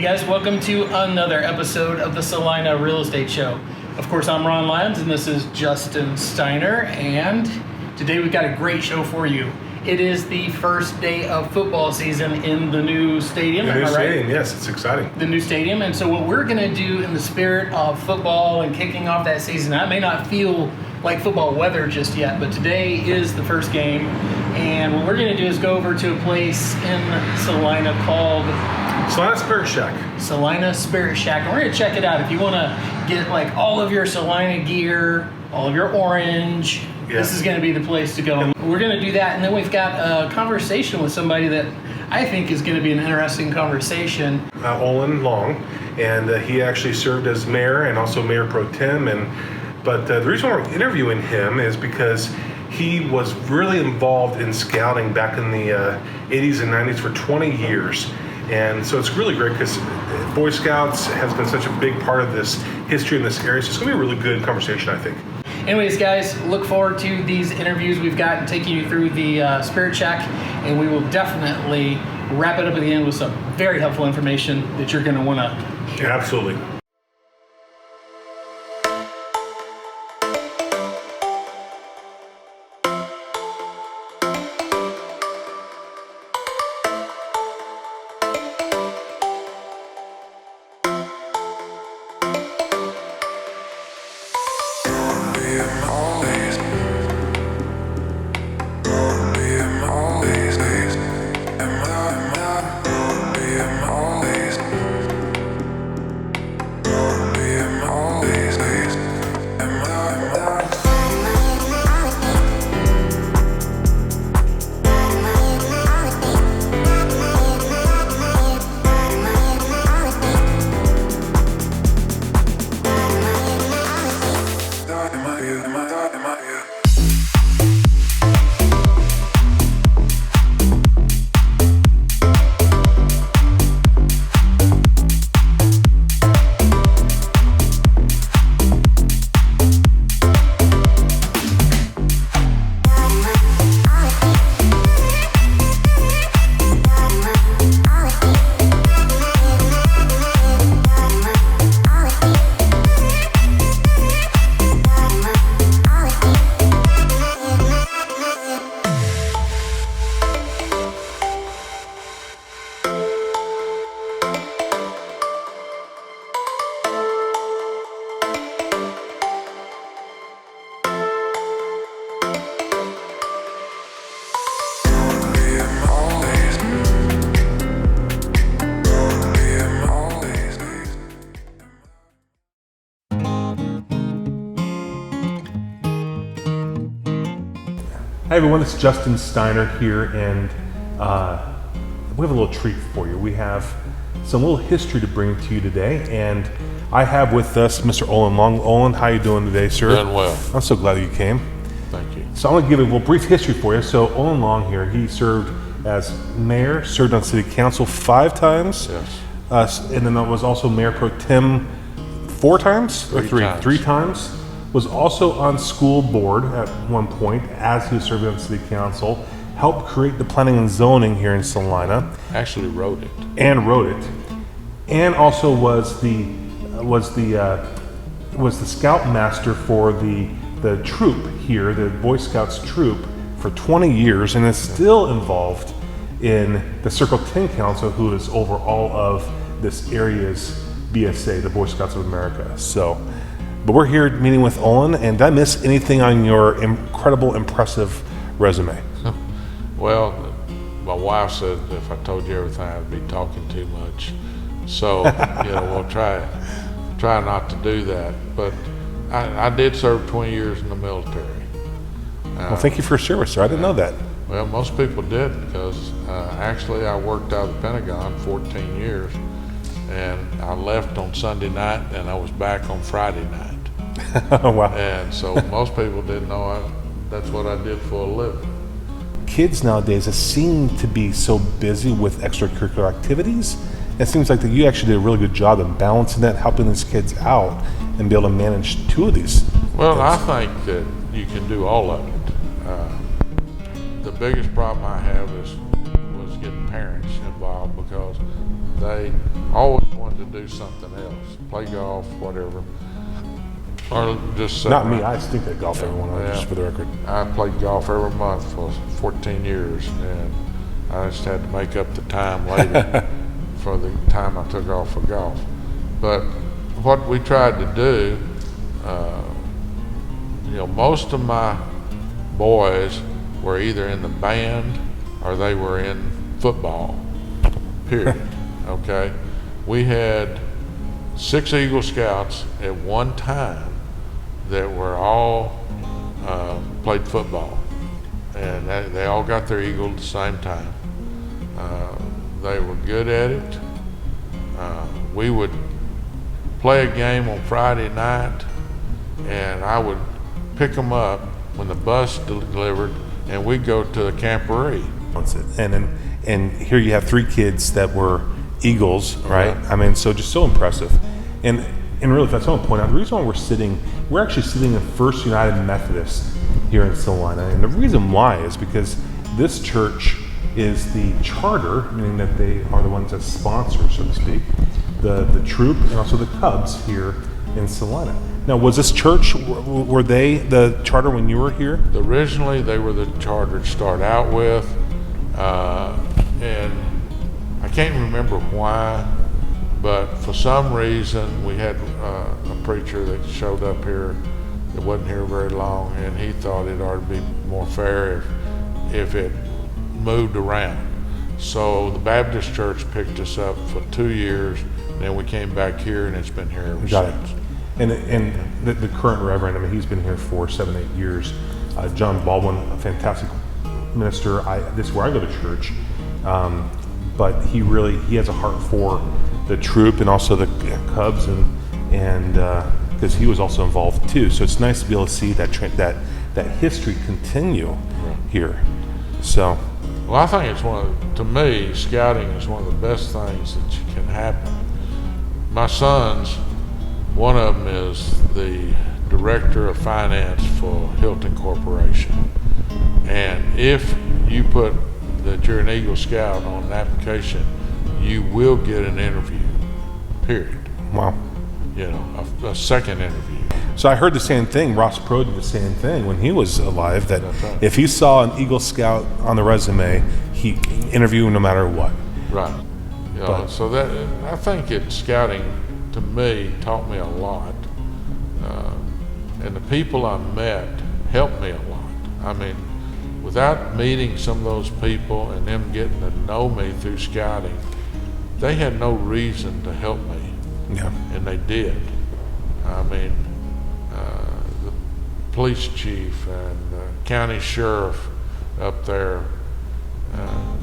Hey guys, welcome to another episode of the Celina Real Estate Show. Of course, I'm Ron Lyons and this is Justin Steiner, and today we've got a great show for you. It is the first day of football season in the new stadium. The new stadium, yes, it's exciting. The new stadium, and so what we're going to do in the spirit of football and kicking off that season, that may not feel like football weather just yet, but today is the first game, and what we're going to do is go over to a place in Celina called Celina Spirit Shack. Celina Spirit Shack. And we're going to check it out. If you want to get like all of your Celina gear, all of your orange, this is going to be the place to go. We're going to do that. And then we've got a conversation with somebody that I think is going to be an interesting conversation. Olen Long. And he actually served as mayor and also mayor pro tem. But the reason we're interviewing him is because he was really involved in scouting back in the 80s and 90s for 20 years. And so it's really great because Boy Scouts has been such a big part of this history in this area. So it's going to be a really good conversation, I think. Anyways, guys, look forward to these interviews we've got and taking you through the Spirit Shack. And we will definitely wrap it up at the end with some very helpful information that you're going to want to hear. Absolutely. Hi everyone, it's Justin Steiner here, and we have a little treat for you. We have some little history to bring to you today, and I have with us Mr. Olen Long. Olen, how are you doing today, sir? Doing well. I'm so glad that you came. Thank you. So I'm going to give a little brief history for you. So Olen Long here, he served as mayor, served on city council 5 times. Yes. And then was also mayor pro tem 4 times? Or 3? Times. 3 times. Was also on school board at one point as he was serving on city council, helped create the planning and zoning here in Celina. Actually wrote it. And wrote it. And also was the scoutmaster for the troop here, the Boy Scouts troop, for 20 years, and is still involved in the Circle 10 Council, who is over all of this area's BSA, the Boy Scouts of America. But we're here meeting with Olen, and did I miss anything on your incredible, impressive resume? Well, my wife said if I told you everything, I'd be talking too much. So, we'll try not to do that. But I did serve 20 years in the military. Well, thank you for your service, sir. I didn't know that. Well, most people did, because actually I worked out of the Pentagon 14 years, and I left on Sunday night, and I was back on Friday night. Wow. And so most people didn't know that's what I did for a living. Kids nowadays seem to be so busy with extracurricular activities. It seems like that you actually did a really good job of balancing that, helping these kids out, and be able to manage 2 of these. Well, I think that you can do all of it. The biggest problem I have was getting parents involved, because always wanted to do something else, play golf, whatever. Or just Not me. I stink at golf, everyone. Just for the record. I played golf every month for 14 years, and I just had to make up the time later for the time I took off for golf. But what we tried to do, most of my boys were either in the band or they were in football, period. Okay? We had 6 Eagle Scouts at one time that were all played football, and they all got their Eagle at the same time. They were good at it. We would play a game on Friday night, and I would pick them up when the bus delivered, and we'd go to the camporee. And here you have 3 kids that were Eagles, right? Yeah. I mean, so just so impressive. And really, if I want to point out, the reason why we're actually sitting in First United Methodist here in Celina, and the reason why is because this church is the charter, meaning that they are the ones that sponsor, so to speak, the troop and also the Cubs here in Celina. Now, was this church, were they the charter when you were here? Originally, they were the charter to start out with, and I can't remember why, but for some reason we had a preacher that showed up here that wasn't here very long, and he thought it ought to be more fair if it moved around. So the Baptist church picked us up for 2 years, then we came back here, and it's been here ever since. And the current reverend, I mean, he's been here for 7-8 years. John Baldwin, a fantastic minister. This is where I go to church, but he has a heart for the troop and also the Cubs, and because he was also involved too. So it's nice to be able to see that history continue here. So, well, I think to me, scouting is one of the best things that can happen. My sons, one of them is the director of finance for Hilton Corporation. And if you put that you're an Eagle Scout on an application, you will get an interview, period. Wow. A second interview. So I heard the same thing. Ross Perot did the same thing when he was alive, that right. If he saw an Eagle Scout on the resume, he interview no matter what. Right. So that, I think scouting, to me, taught me a lot. And the people I met helped me a lot. I mean, without meeting some of those people and them getting to know me through scouting, they had no reason to help me. Yeah. And they did. I mean, the police chief and the county sheriff up there,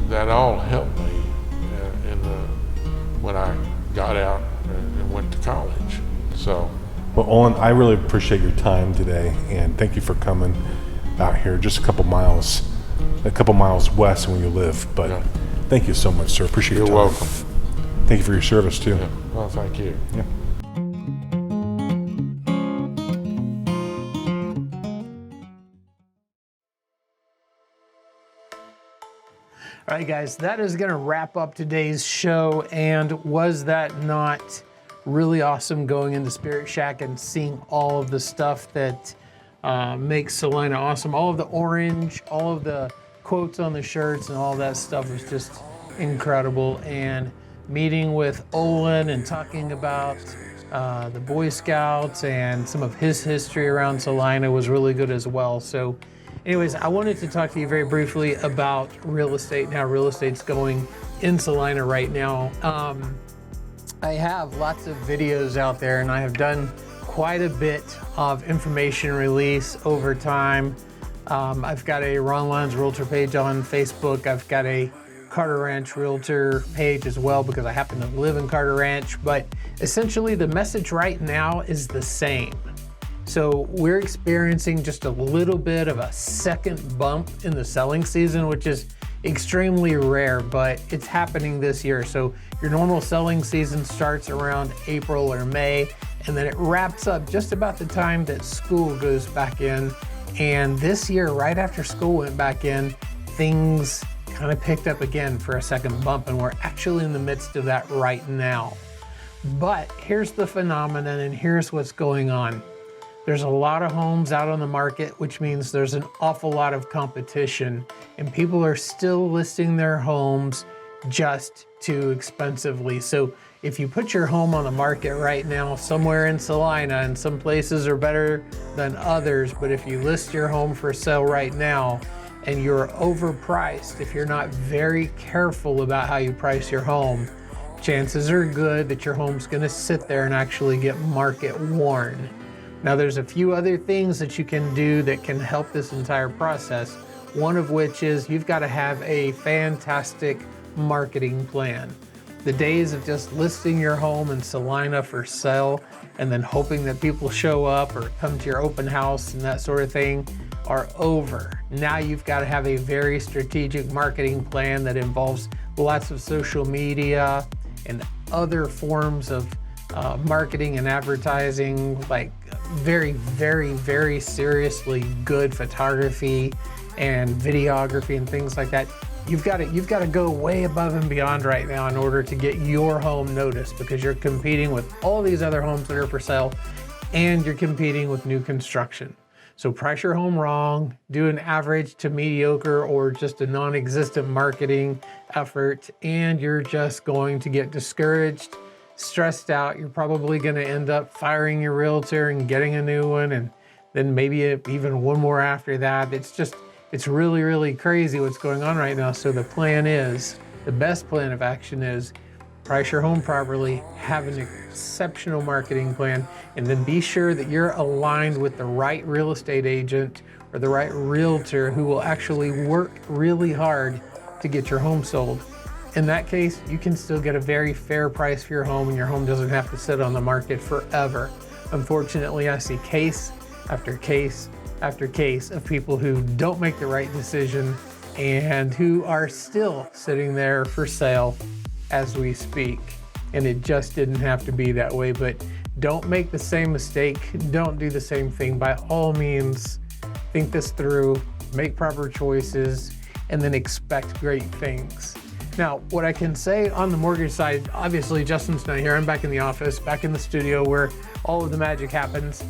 that all helped me when I got out and went to college. So. Well, Olen, I really appreciate your time today, and thank you for coming out here, just a couple miles west where you live. But yeah. Thank you so much, sir. Appreciate your time. You're welcome. Thank you for your service too. Yeah. Well, thank you. Yeah. All right, guys, that is going to wrap up today's show. And was that not really awesome going into Spirit Shack and seeing all of the stuff that makes Celina awesome? All of the orange, all of the quotes on the shirts, and all that stuff was just incredible. And meeting with Olen and talking about the Boy Scouts and some of his history around Celina was really good as well. So anyways, I wanted to talk to you very briefly about real estate and how real estate's going in Celina right now. I have lots of videos out there, and I have done quite a bit of information release over time. I've got a Ron Lyons Realtor page on Facebook. I've got a Carter Ranch Realtor page as well because I happen to live in Carter Ranch. But essentially the message right now is the same. So we're experiencing just a little bit of a second bump in the selling season, which is extremely rare, but it's happening this year. So your normal selling season starts around April or May, and then it wraps up just about the time that school goes back in. And this year, right after school went back in, things kind of picked up again for a second bump, and we're actually in the midst of that right now. But here's the phenomenon, and here's what's going on. There's a lot of homes out on the market, which means there's an awful lot of competition, and people are still listing their homes just too expensively. So if you put your home on the market right now somewhere in Celina, and some places are better than others, but if you list your home for sale right now and you're overpriced, if you're not very careful about how you price your home, chances are good that your home's going to sit there and actually get market worn. Now, there's a few other things that you can do that can help this entire process. One of which is you've got to have a fantastic marketing plan. The days of just listing your home in Celina for sale and then hoping that people show up or come to your open house and that sort of thing are over. Now you've got to have a very strategic marketing plan that involves lots of social media and other forms of marketing and advertising, like very, very, very seriously good photography and videography and things like that. You've got to go way above and beyond right now in order to get your home noticed, because you're competing with all these other homes that are for sale, and you're competing with new construction. So price your home wrong, do an average to mediocre or just a non-existent marketing effort, and you're just going to get discouraged, stressed out. You're probably going to end up firing your realtor and getting a new one, and then maybe even one more after that. It's really, really crazy what's going on right now. So the best plan of action is price your home properly, have an exceptional marketing plan, and then be sure that you're aligned with the right real estate agent or the right realtor who will actually work really hard to get your home sold. In that case, you can still get a very fair price for your home, and your home doesn't have to sit on the market forever. Unfortunately, I see case after case after case of people who don't make the right decision and who are still sitting there for sale as we speak. And it just didn't have to be that way. But don't make the same mistake. Don't do the same thing. By all means, think this through, make proper choices, and then expect great things. Now, what I can say on the mortgage side, obviously Justin's not here. I'm back in the office, back in the studio where all of the magic happens.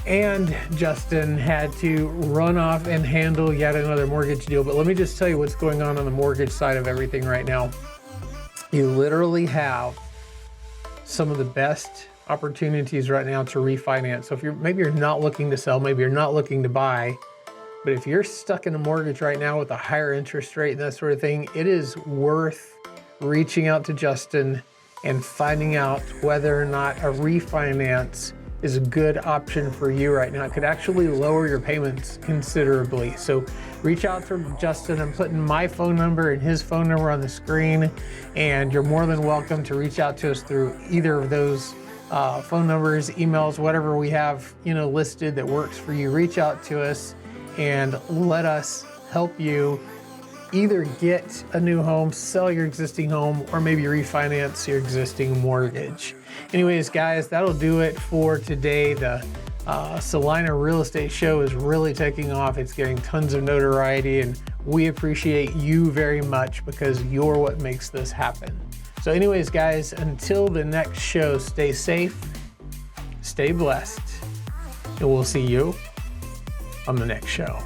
And Justin had to run off and handle yet another mortgage deal. But let me just tell you what's going on the mortgage side of everything right now. You literally have some of the best opportunities right now to refinance. So if maybe you're not looking to sell, maybe you're not looking to buy, but if you're stuck in a mortgage right now with a higher interest rate and that sort of thing, it is worth reaching out to Justin and finding out whether or not a refinance is a good option for you right now. It could actually lower your payments considerably. So reach out to Justin. I'm putting my phone number and his phone number on the screen, and you're more than welcome to reach out to us through either of those phone numbers, emails, whatever we have listed that works for you. Reach out to us and let us help you either get a new home, sell your existing home, or maybe refinance your existing mortgage. Anyways, guys, that'll do it for today. The Celina Real Estate Show is really taking off. It's getting tons of notoriety, and we appreciate you very much because you're what makes this happen. So anyways, guys, until the next show, stay safe, stay blessed, and we'll see you on the next show.